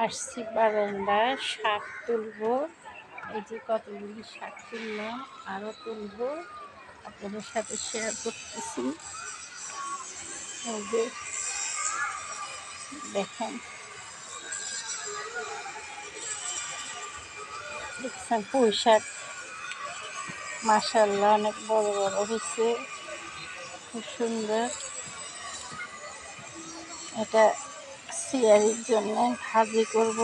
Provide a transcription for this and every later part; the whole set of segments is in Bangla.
আসছি বারান্দায় শাক তুলবো। এই যে কতগুলি শাক তুললাম, আরও তুলবো, আপনাদের সাথে শেয়ার করতেছি। এই যে দেখেন, দেখছেন পুঁই শাক, মাশাআল্লাহ অনেক বড় বড় হয়েছে, খুব সুন্দর। এটা সিয়ারির জন্য ভাজি করব।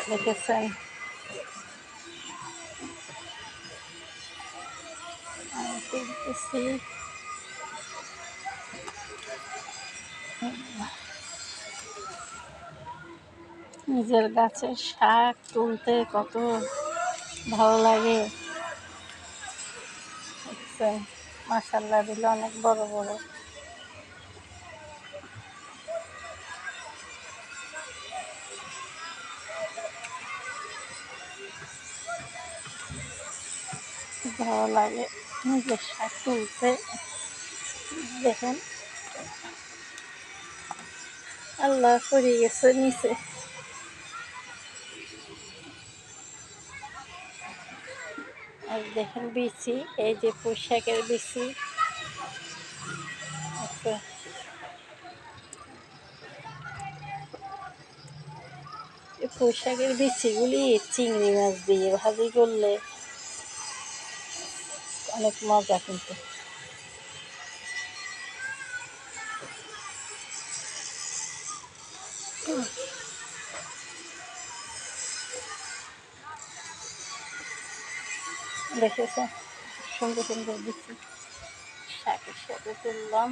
দেখেছেন, আমি তুলতেছি। নিজের গাছের শাক তুলতে কত ভালো লাগে। দেখছেন, মাশাআল্লাহ দিলে অনেক বড় বড়। ভালো লাগে নিজের শাক তুলতে। দেখেন, আল্লাহ পড়ে গেছে নিচে। আর দেখেন বিচি, এই যে পুঁই শাকের বিচি। আচ্ছা, এই পুঁই শাকের বিচিগুলি চিংড়ি মাছ দিয়ে ভাজি করলে অনেক মজা কিন্তু। দেখেছেন, সুন্দর সুন্দর বিচি শাকের সাথে তুললাম।